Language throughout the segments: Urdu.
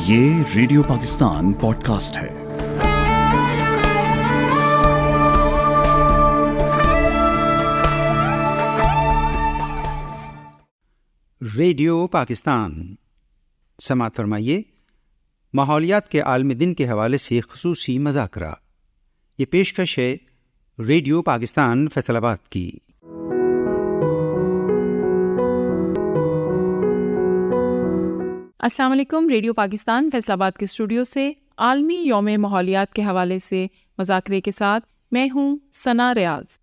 یہ ریڈیو پاکستان پوڈ کاسٹ ہے۔ ریڈیو پاکستان سماعت فرمائیے۔ ماحولیات کے عالمی دن کے حوالے سے خصوصی مذاکرہ، یہ پیشکش ہے ریڈیو پاکستان فیصل آباد کی۔ السلام علیکم۔ ریڈیو پاکستان فیصل آباد کے اسٹوڈیو سے عالمی یوم ماحولیات کے حوالے سے مذاکرے کے ساتھ میں ہوں ثنا ریاض۔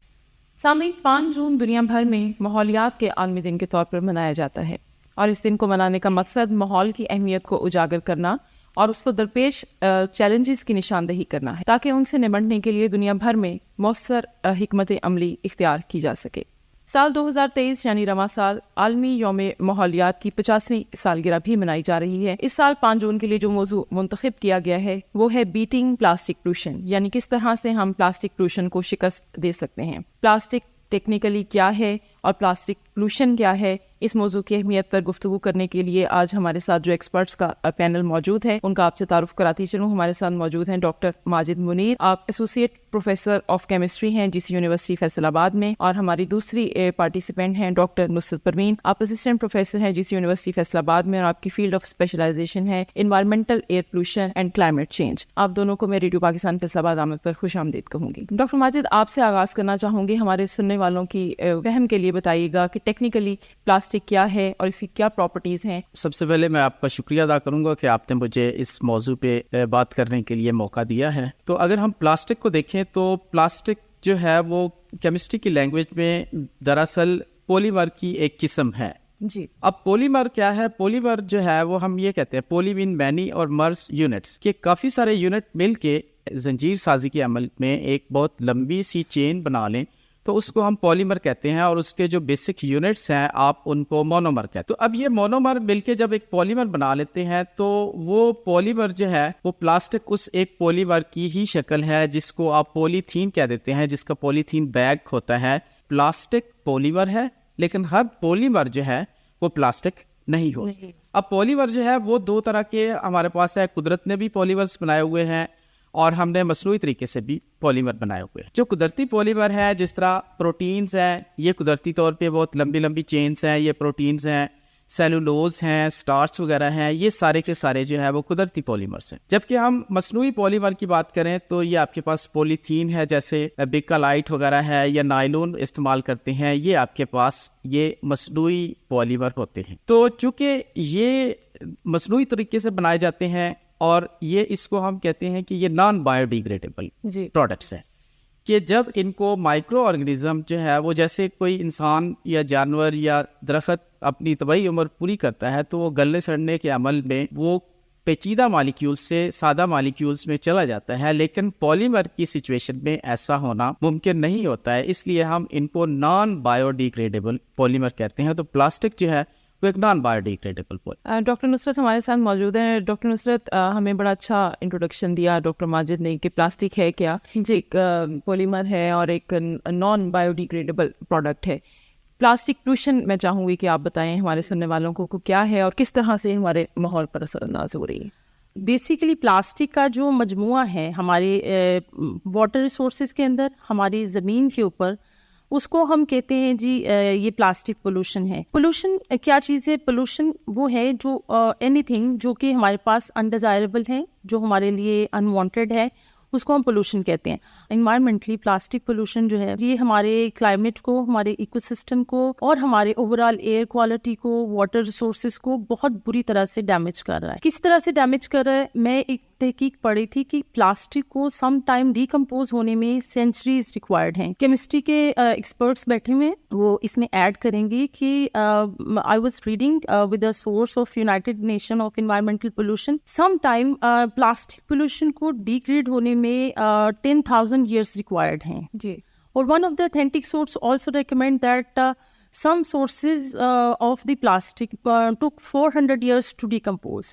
سامعین، 5 جون دنیا بھر میں ماحولیات کے عالمی دن کے طور پر منایا جاتا ہے، اور اس دن کو منانے کا مقصد ماحول کی اہمیت کو اجاگر کرنا اور اس کو درپیش چیلنجز کی نشاندہی کرنا ہے، تاکہ ان سے نمٹنے کے لیے دنیا بھر میں مؤثر حکمت عملی اختیار کی جا سکے۔ سال 2023 یعنی رواں سال عالمی یوم ماحولیات کی 50ویں سالگرہ بھی منائی جا رہی ہے۔ اس سال 5 جون کے لیے جو موضوع منتخب کیا گیا ہے وہ ہے بیٹنگ پلاسٹک پولوشن، یعنی کس طرح سے ہم پلاسٹک پولوشن کو شکست دے سکتے ہیں۔ پلاسٹک ٹیکنیکلی کیا ہے اور پلاسٹک پولوشن کیا ہے، اس موضوع کی اہمیت پر گفتگو کرنے کے لیے آج ہمارے ساتھ جو ایکسپرٹس کا پینل موجود ہے ان کا آپ سے تعارف کراتی چلوں۔ ہمارے ساتھ موجود ہیں ڈاکٹر ماجد منیر، آپ ایسوسیٹ پروفیسر آف کیمسٹری ہیں جی سی یونیورسٹی فیصل آباد میں، اور ہماری دوسری پارٹیسپینٹ ہیں ڈاکٹر نصرت پروین، آپ اسسٹنٹ پروفیسر ہیں جی سی یونیورسٹی فیصل آباد میں، اور آپ کی فیلڈ آف اسپیشلائزیشن ہے environmental air pollution and climate change. آپ دونوں کو میں ریڈیو پاکستان فیصل آباد آمد پر خوش آمدید کہوں گی۔ ڈاکٹر ماجد، آپ سے آغاز کرنا چاہوں گی، ہمارے سننے والوں کی فہم کے لیے بتائیے گا کہ ٹیکنیکلی پلاسٹک کیا ہے اور اس کی کیا پراپرٹیز ہیں۔ سب سے پہلے میں آپ کا شکریہ ادا کروں گا کہ آپ نے مجھے اس موضوع پہ بات کرنے کے لیے موقع دیا ہے۔ تو اگر ہم پلاسٹک کو دیکھیں تو پلاسٹک جو ہے وہ کیمسٹری کی لینگویج میں دراصل پولیمر کی ایک قسم ہے۔ جی، اب پولیمر کیا ہے؟ پولیمر جو ہے وہ ہم یہ کہتے ہیں پولی مین مینی اور مرز یونٹس، کہ کافی سارے یونٹ مل کے زنجیر سازی کے عمل میں ایک بہت لمبی سی چین بنا لیں تو اس کو ہم پولیمر کہتے ہیں، اور اس کے جو بیسک یونٹس ہیں آپ ان کو مونومر کہتے ہیں۔ تو اب یہ مونومر مل کے جب ایک پولیمر بنا لیتے ہیں تو وہ پولیمر جو ہے وہ پلاسٹک اس ایک پولیمر کی ہی شکل ہے جس کو آپ پولی تھین کہہ دیتے ہیں، جس کا پولی تھین بیگ ہوتا ہے۔ پلاسٹک پولیمر ہے، لیکن ہر پولیمر جو ہے وہ پلاسٹک نہیں ہوتا۔ اب پولیمر جو ہے وہ 2 طرح کے ہمارے پاس ہے، قدرت نے بھی پولیمرز بنائے ہوئے ہیں اور ہم نے مصنوعی طریقے سے بھی پولیمر بنائے ہوئے ہیں۔ جو قدرتی پولیمر ہے، جس طرح پروٹینز ہیں، یہ قدرتی طور پہ بہت لمبی لمبی چینز ہیں، یہ پروٹینز ہیں، سیلولوز ہیں، سٹارچ وغیرہ ہیں، یہ سارے کے سارے جو ہے وہ قدرتی پولیمرز ہیں۔ جبکہ ہم مصنوعی پولیمر کی بات کریں تو یہ آپ کے پاس پولی تھین ہے، جیسے بیکالائٹ وغیرہ ہے، یا نائلون استعمال کرتے ہیں، یہ آپ کے پاس یہ مصنوعی پولیمر ہوتے ہیں۔ تو چونکہ یہ مصنوعی طریقے سے بنائے جاتے ہیں اور یہ اس کو ہم کہتے ہیں کہ یہ نان بایو ڈیگریڈیبل پروڈکٹس ہیں، کہ جب ان کو مائکرو آرگنزم جو ہے وہ جیسے کوئی انسان یا جانور یا درخت اپنی طبعی عمر پوری کرتا ہے تو وہ گلنے سڑنے کے عمل میں وہ پیچیدہ مالیکیولز سے سادہ مالیکیولز میں چلا جاتا ہے، لیکن پولیمر کی سچویشن میں ایسا ہونا ممکن نہیں ہوتا ہے، اس لیے ہم ان کو نان بایو ڈیگریڈیبل پولیمر کہتے ہیں۔ تو پلاسٹک جو ہے وہ ایک non biodegradable polymer. Doctor Nusrat ہمارے ساتھ موجود ہیں۔ ڈاکٹر نصرت، ہمیں بڑا اچھا انٹروڈکشن دیا ڈاکٹر ماجد نے کہ پلاسٹک ہے کیا۔ جی، ایک پولیمر ہے اور ایک نان بایو ڈیگریڈیبل پروڈکٹ ہے۔ پلاسٹک پولوشن میں چاہوں گی کہ آپ بتائیں ہمارے سننے والوں کو کیا ہے اور کس طرح سے ہمارے ماحول پر اثر انداز ہو رہی ہے۔ بیسیکلی پلاسٹک کا جو مجموعہ ہے ہمارے واٹر ریسورسز کے اندر، ہماری زمین کے اوپر، اس کو ہم کہتے ہیں جی یہ پلاسٹک پولوشن ہے۔ پولوشن کیا چیز ہے؟ پولوشن وہ ہے جو اینی تھنگ جو کہ ہمارے پاس انڈیزائربل ہے، جو ہمارے لیے انوانٹیڈ ہے، اس کو ہم پولوشن کہتے ہیں۔ انوائرمنٹلی پلاسٹک پولوشن جو ہے یہ ہمارے کلائمیٹ کو، ہمارے ایکو سسٹم کو اور ہمارے اوور آل ایئر کوالٹی کو، واٹر ریسورسز کو بہت بری طرح سے ڈیمیج کر رہا ہے۔ کس طرح سے ڈیمیج کر رہا ہے؟ میں ایک تحقیق پڑھی تھی کہ پلاسٹک کو سم ٹائم ڈیکمپوز ہونے میں سینچریز ریکوائرڈ ہیں۔ کیمسٹری کے ایکسپرٹس بیٹھے ہوئے وہ اس میں ایڈ کریں گے کہ I was reading with a source of United nation of environmental pollution, some time plastic pollution کو ڈیگریڈ ہونے میں 10,000 years ریکوائرڈ ہیں۔ جی، اور one of the authentic source also recommend that some sources of the plastic took 400 years to decompose.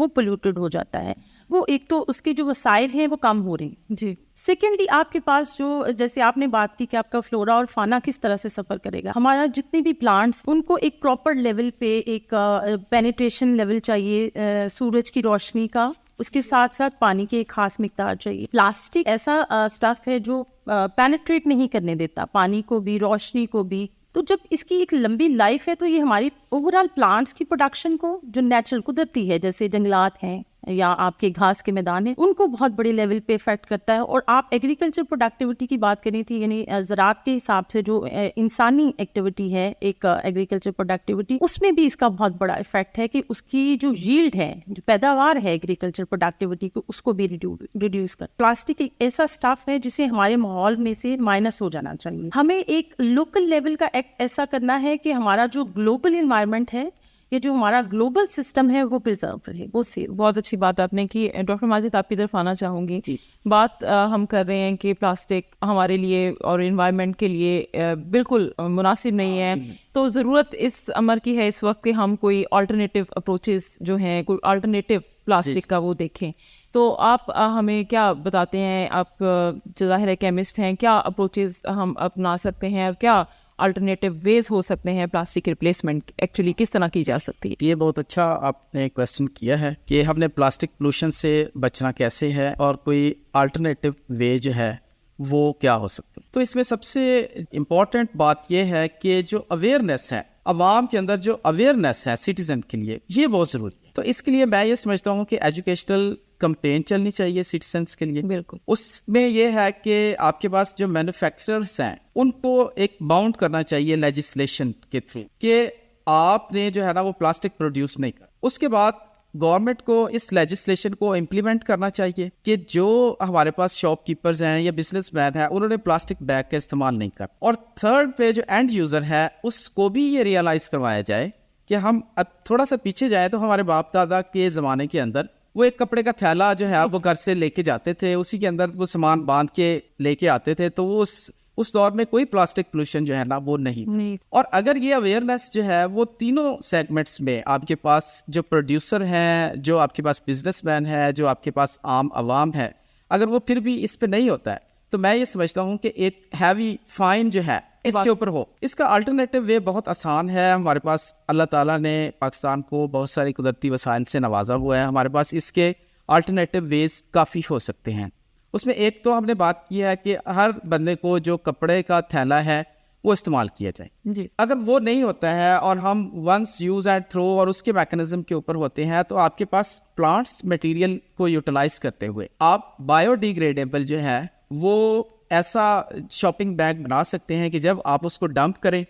وہ پولیوٹڈ ہو جاتا ہے. وہ ایک تو اس کے جو وسائل ہیں وہ کم ہو رہے ہیں. جی. سیکنڈلی آپ کے پاس جو جیسے آپ نے بات کی کہ آپ کا فلورا اور فانا کس طرح سے سفر کرے گا. ہمارا جتنے بھی پلانٹس ان کو ایک پراپر لیول پہ ایک پینیٹریشن لیول چاہیے سورج کی روشنی کا، اس کے ساتھ ساتھ پانی کی ایک خاص مقدار چاہیے. پلاسٹک ایسا اسٹف ہے جو پینیٹریٹ نہیں کرنے دیتا پانی کو بھی روشنی کو بھی. تو جب اس کی ایک لمبی لائف ہے تو یہ ہماری اوور آل پلانٹس کی پروڈکشن کو جو نیچرل قدرتی ہے جیسے جنگلات ہیں یا آپ کے گھاس کے میدان ہیں ان کو بہت بڑے لیول پہ افیکٹ کرتا ہے. اور آپ ایگریکلچر پروڈکٹیوٹی کی بات کریں تھی، یعنی زراعت کے حساب سے جو انسانی ایکٹیویٹی ہے ایک ایگریکلچر پروڈکٹیوٹی، اس میں بھی اس کا بہت بڑا افیکٹ ہے کہ اس کی جو ییلڈ ہے جو پیداوار ہے ایگریکلچر پروڈکٹیوٹی کو اس کو بھی ریڈیوس کر. پلاسٹک ایک ایسا اسٹف ہے جسے ہمارے ماحول میں سے مائنس ہو جانا چاہیے. ہمیں ایک لوکل لیول کا ایکٹ ایسا کرنا ہے کہ ہمارا جو گلوبل انوائرمنٹ ہے یہ جو ہمارا گلوبل سسٹم ہے وہ پرزرو رہے. وہ بہت اچھی بات آپ نے کی. ڈاکٹر ماجد آپ کی طرف آنا چاہوں گی. جی. بات ہم کر رہے ہیں کہ پلاسٹک ہمارے لیے اور انوائرمنٹ کے لیے بالکل مناسب نہیں ہے، تو ضرورت اس امر کی ہے اس وقت کہ ہم کوئی آلٹرنیٹیو اپروچز جو ہیں، کوئی آلٹرنیٹیو پلاسٹک کا وہ دیکھیں. تو آپ ہمیں کیا بتاتے ہیں؟ آپ ظاہر ہے کیمسٹ ہیں، کیا اپروچز ہم اپنا سکتے ہیں اور کیا الٹرنیٹیو ویز ہو سکتے ہیں پلاسٹک کی ریپلیسمنٹ ایکچولی کس طرح کی جا سکتی ہے؟ یہ بہت اچھا آپ نے کویسچن کیا ہے کہ ہم نے پلاسٹک پولوشن سے بچنا کیسے ہے اور کوئی الٹرنیٹیو وے جو ہے وہ کیا ہو سکتا ہے. تو اس میں سب سے امپورٹنٹ بات یہ ہے کہ جو اویئرنیس ہے عوام کے اندر، جو اویئرنیس ہے سٹیزن کے لیے، یہ بہت ضروری ہے. تو اس کے لیے میں یہ سمجھتا ہوں کہ ایجوکیشنل کمپین چلنی چاہیے سٹیزنس کے لیے. بالکل. اس میں یہ ہے کہ آپ کے پاس جو مینوفیکچررس ہیں ان کو ایک باؤنڈ کرنا چاہیے لیجسلیشن کے تھرو کہ آپ نے جو ہے نا وہ پلاسٹک پروڈیوس نہیں کر. اس کے بعد گورنمنٹ کو اس لیجسلیشن کو امپلیمنٹ کرنا چاہیے کہ جو ہمارے پاس شاپ کیپرز ہیں یا بزنس مین ہیں انہوں نے پلاسٹک بیگ کا استعمال نہیں کر. اور تھرڈ پہ جو اینڈ یوزر ہے اس کو بھی یہ ریئلائز کروایا جائے کہ ہم اب تھوڑا سا پیچھے جائیں تو ہمارے باپ دادا کے زمانے کے اندر وہ ایک کپڑے کا تھیلا جو ہے وہ گھر سے لے کے جاتے تھے، اسی کے اندر وہ سامان باندھ کے لے کے آتے تھے. تو وہ اس دور میں کوئی پلاسٹک پولوشن جو ہے نا وہ نہیں. اور اگر یہ اویئرنیس جو ہے وہ تینوں سیگمنٹس میں آپ کے پاس جو پروڈیوسر ہیں، جو آپ کے پاس بزنس مین ہے، جو آپ کے پاس عام عوام ہے، اگر وہ پھر بھی اس پہ نہیں ہوتا ہے تو میں یہ سمجھتا ہوں کہ ایک ہیوی فائن جو ہے اس کے اوپر ہو. اس کا الٹرنیٹیو وے بہت آسان ہے. ہمارے پاس اللہ تعالیٰ نے پاکستان کو بہت ساری قدرتی وسائل سے نوازا ہوا ہے. ہمارے پاس اس کے الٹرنیٹیو ویز کافی ہو سکتے ہیں. اس میں ایک تو ہم نے بات کی ہے کہ ہر بندے کو جو کپڑے کا تھیلا ہے وہ استعمال کیا جائے. جی. اگر وہ نہیں ہوتا ہے اور ہم ونس یوز اینڈ تھرو اور اس کے میکانزم کے اوپر ہوتے ہیں تو آپ کے پاس پلانٹس مٹیریل کو یوٹیلائز کرتے ہوئے آپ بایو ڈیگریڈیبل جو ہے وہ ایسا شاپنگ بیگ بنا سکتے ہیں کہ جب آپ اس کو ڈمپ کریں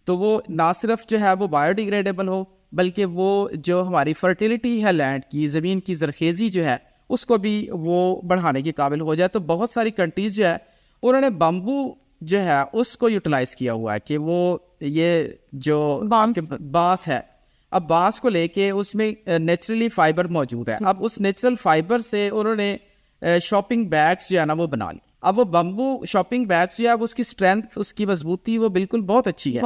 تو وہ نہ صرف جو ہے وہ بایو ڈیگریڈیبل ہو بلکہ وہ جو ہماری فرٹیلیٹی ہے لینڈ کی، زمین کی زرخیزی جو ہے اس کو بھی وہ بڑھانے کے قابل ہو جائے. تو بہت ساری کنٹریز جو ہے انہوں نے بامبو جو ہے اس کو یوٹیلائز کیا ہوا ہے کہ وہ یہ جو بانس ہے، اب بانس کو لے کے اس میں نیچرلی فائبر موجود ہے. اب اس نیچرل فائبر سے انہوں نے شاپنگ بیگس جو ہے نا وہ بنا لی. اب وہ بمبو شاپنگ بیگس جو ہے اس کی اسٹرینتھ، اس کی مضبوطی وہ بالکل بہت اچھی ہے.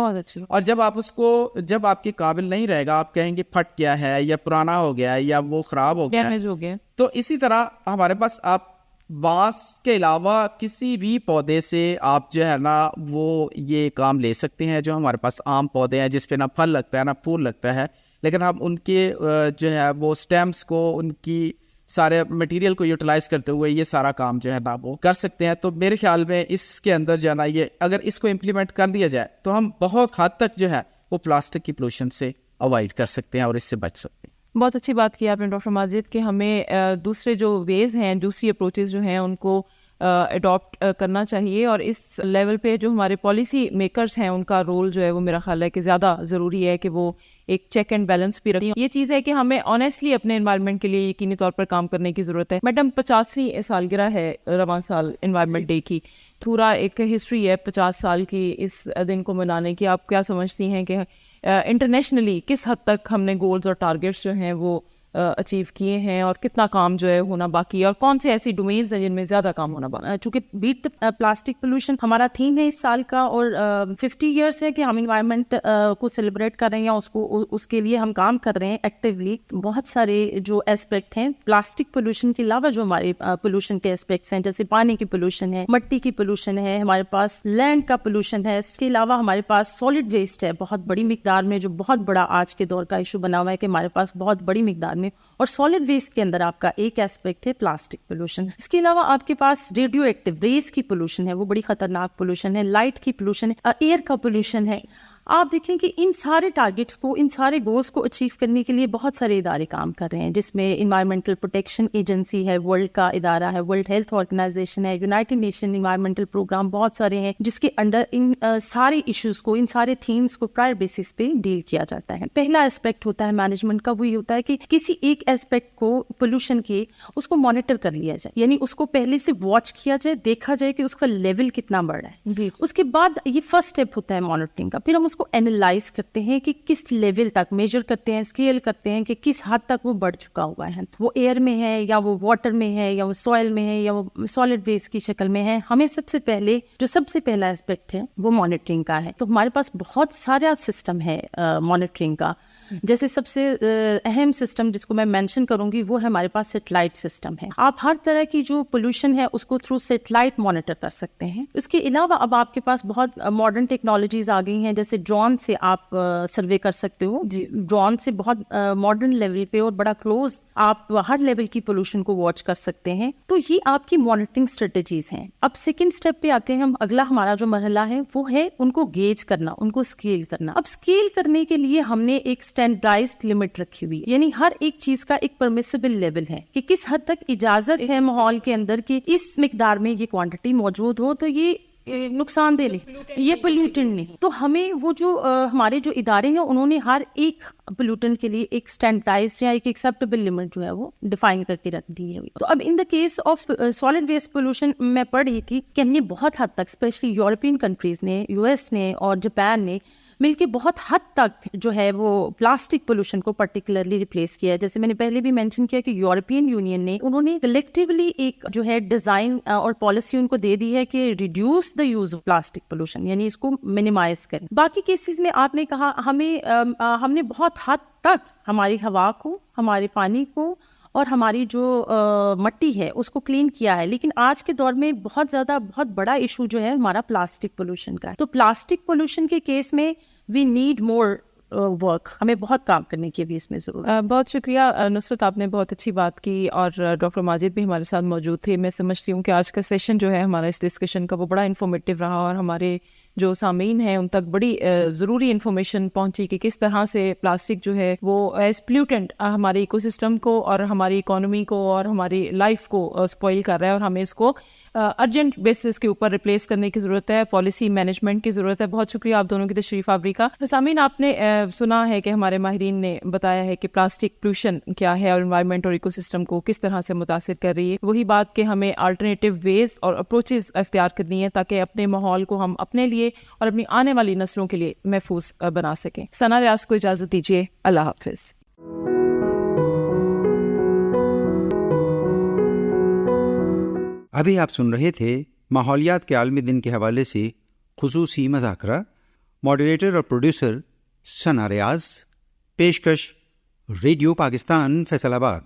اور جب آپ اس کو جب آپ کے قابل نہیں رہے گا، آپ کہیں گے پھٹ گیا ہے یا پرانا ہو گیا ہے یا وہ خراب ہو گیا. تو اسی طرح ہمارے پاس آپ بانس کے علاوہ کسی بھی پودے سے آپ جو ہے نا وہ یہ کام لے سکتے ہیں. جو ہمارے پاس عام پودے ہیں جس پہ نہ پھل لگتا ہے نہ پھول لگتا ہے، لیکن ہم ان کے جو ہے وہ اسٹیمس کو، ان کی سارے مٹیریل کو یوٹیلائز کرتے ہوئے یہ سارا کام جو ہے نا وہ کر سکتے ہیں. تو میرے خیال میں اس کے اندر جو ہے نا یہ اگر اس کو امپلیمنٹ کر دیا جائے تو ہم بہت حد تک جو ہے وہ پلاسٹک کی پولوشن سے اوائڈ کر سکتے ہیں اور اس سے بچ سکتے ہیں. بہت اچھی بات کی آپ نے ڈاکٹر ماجد کہ ہمیں دوسرے جو ویز ہیں، دوسری اپروچز جو ہیں ان کو اڈاپٹ کرنا چاہیے. اور اس لیول پہ جو ہمارے پالیسی میکرز ہیں ان کا رول جو ہے وہ میرا خیال ہے کہ زیادہ ضروری ہے کہ وہ ایک چیک اینڈ بیلنس بھی رکھیں. یہ چیز ہے کہ ہمیں آنیسٹلی اپنے انوائرمنٹ کے لیے یقینی طور پر کام کرنے کی ضرورت ہے. میڈم 50ویں سالگرہ ہے رواں سال انوائرمنٹ ڈے کی، پورا ایک ہسٹری ہے 50 سال کی اس دن کو منانے کی. آپ کیا سمجھتی ہیں کہ انٹرنیشنلی کس حد تک ہم نے گولز اور ٹارگیٹس جو ہیں وہ اچیو کیے ہیں اور کتنا کام جو ہے ہونا باقی ہے، اور کون سے ایسی ڈومینز ہیں جن میں زیادہ کام ہونا باقی ہے؟ چونکہ بیٹ پلاسٹک پولوشن ہمارا تھیم ہے اس سال کا، اور 50 ایئرس ہے کہ ہم انوائرمنٹ کو سیلیبریٹ کر رہے ہیں، یا اس کے لیے ہم کام کر رہے ہیں ایکٹیولی. بہت سارے جو اسپیکٹ ہیں پلاسٹک پولوشن کے علاوہ، جو ہمارے پولوشن کے اسپیکٹس ہیں، جیسے پانی کی پولوشن ہے، مٹی کی پولوشن ہے، ہمارے پاس لینڈ کا پولوشن ہے، اس کے علاوہ ہمارے پاس سالڈ ویسٹ ہے بہت بڑی مقدار میں، جو بہت بڑا آج کے دور کا ایشو بنا ہوا ہے کہ ہمارے پاس بہت بڑی مقدار میں. اور سالڈ ویسٹ کے اندر آپ کا ایک اسپیکٹ ہے پلاسٹک پولوشن. اس کے علاوہ آپ کے پاس ریڈیو ایکٹیو ریز کی پولوشن ہے، وہ بڑی خطرناک پولوشن ہے، لائٹ کی پولوشن ہے، ایئر کا پولوشن ہے. آپ دیکھیں کہ ان سارے ٹارگیٹس کو، ان سارے گولز کو اچیو کرنے کے لیے بہت سارے ادارے کام کر رہے ہیں، جس میں انوائرمنٹل پروٹیکشن ایجنسی ہے، ورلڈ کا ادارہ ہے، ورلڈ ہیلتھ آرگنائزیشن ہے، یونائٹڈ نیشن انوائرمنٹل پروگرام، بہت سارے ہیں جس کے انڈر ان سارے ایشوز کو، ان سارے تھیمز کو پرائر بیسس پہ ڈیل کیا جاتا ہے. پہلا اسپیکٹ ہوتا ہے مینجمنٹ کا، وہ یہ ہوتا ہے کہ کسی ایک اسپیکٹ کو پولوشن کے اس کو مانیٹر کر لیا جائے، یعنی اس کو پہلے سے واچ کیا جائے، دیکھا جائے کہ اس کا لیول کتنا بڑھ رہا ہے. اس کے بعد یہ فرسٹ اسٹیپ ہوتا ہے مانیٹرنگ کا. پھر ہم اس کو اینالائز کرتے ہیں کہ کس لیول تک میجر کرتے ہیں، اسکیل کرتے ہیں کہ کس حد تک وہ بڑھ چکا ہوا ہے، وہ ایئر میں ہے یا وہ واٹر میں ہے یا وہ سوائل میں ہے یا وہ سالڈ ویسٹ کی شکل میں ہے. ہمیں سب سے پہلا اسپیکٹ ہے وہ مانیٹرنگ کا ہے. تو ہمارے پاس بہت سارا سسٹم ہے مانیٹرنگ کا. جیسے سب سے اہم سسٹم جس کو میں مینشن کروں گی وہ ہے ہمارے پاس سیٹلائٹ سسٹم ہے. آپ ہر طرح کی جو پولوشن ہے اس کو تھرو سیٹلائٹ مانیٹر کر سکتے ہیں. اس کے علاوہ اب آپ کے پاس بہت ماڈرن ٹیکنالوجیز آ گئی ہیں، جیسے ڈرون سے آپ سروے کر سکتے ہو. ڈرون سے بہت ماڈرن لیول پہ اور بڑا کلوز آپ ہر لیول کی پولوشن کو واچ کر سکتے ہیں. تو یہ آپ کی مانیٹرنگ اسٹریٹجیز ہیں. اب سیکنڈ اسٹیپ پہ آتے ہیں ہم. اگلا ہمارا جو مرحلہ ہے وہ ہے ان کو گیج کرنا، ان کو اسکیل کرنا. اب اسکیل کرنے کے لیے ہم نے ایک اسٹینڈرڈائزڈ لمٹ رکھی ہوئی، یعنی ہر ایک چیز کا ایک پرمیسیبل لیول ہے کہ کس حد تک اجازت ہے ماحول کے اندر کہ اس مقدار میں یہ کوانٹٹی موجود ہو، تو یہ نقصان دہ نہیں، یہ پولیوٹنٹ نہیں. تو ہمیں وہ جو ہمارے جو ادارے ہیں انہوں نے ہر ایک پولیوٹنٹ کے لیے ایک اسٹینڈرڈائزڈ یا ایک ایکسیپٹیبل لمٹ جو ہے وہ ڈیفائن کر کے رکھ دی ہے. تو اب in the case of solid waste pollution میں پڑھ رہی تھی کہ ہم نے بہت حد تک اسپیشلی یورپین کنٹریز نے، یو ایس نے اور جاپان نے مل کے بہت حد تک جو ہے وہ پلاسٹک پولوشن کو پرٹیکولرلی ریپلیس کیا ہے. جیسے میں نے پہلے بھی مینشن کیا کہ یورپین یونین نے انہوں نے کلیکٹیولی ایک جو ہے ڈیزائن اور پالیسی ان کو دے دی ہے کہ reduce the use of plastic pollution, یعنی اس کو منیمائز کریں. باقی کیسز میں آپ نے کہا ہم نے بہت حد تک ہماری ہوا کو، ہمارے پانی کو اور ہماری جو مٹی ہے اس کو کلین کیا ہے. لیکن آج کے دور میں بہت بڑا ایشو جو ہے ہمارا پلاسٹک پولوشن کا ہے. تو پلاسٹک پولوشن کے کیس میں وی نیڈ مور ورک، ہمیں بہت کام کرنے کی ابھی اس میں ضرورت ہے. بہت شکریہ نصرت، آپ نے بہت اچھی بات کی اور ڈاکٹر ماجد بھی ہمارے ساتھ موجود تھے. میں سمجھتی ہوں کہ آج کا سیشن جو ہے ہمارا اس ڈسکشن کا وہ بڑا انفارمیٹیو رہا اور ہمارے جو سامعین ہیں ان تک بڑی ضروری انفارمیشن پہنچی کہ کس طرح سے پلاسٹک جو ہے وہ ایز پلیوٹنٹ ہمارے ایکو سسٹم کو اور ہماری اکانومی کو اور ہماری لائف کو اسپوائل کر رہا ہے اور ہمیں اس کو ارجنٹ بیسس کے اوپر ریپلیس کرنے کی ضرورت ہے، پالیسی مینجمنٹ کی ضرورت ہے. بہت شکریہ آپ دونوں کی تشریف آوری کا. سامعین، آپ نے سنا ہے کہ ہمارے ماہرین نے بتایا ہے کہ پلاسٹک پولوشن کیا ہے اور انوائرمنٹ اور ایکو سسٹم کو کس طرح سے متاثر کر رہی ہے. وہی بات کہ ہمیں آلٹرنیٹیو ویز اور اپروچز اختیار کرنی ہے تاکہ اپنے ماحول کو ہم اپنے لیے اور اپنی آنے والی نسلوں کے لیے محفوظ بنا سکیں. ثنا ریاض کو اجازت دیجیے. اللہ حافظ. ابھی آپ سن رہے تھے ماحولیات کے عالمی دن کے حوالے سے خصوصی مذاکرہ. ماڈریٹر اور پروڈیوسر ثنا ریاض. پیشکش ریڈیو پاکستان فیصل آباد.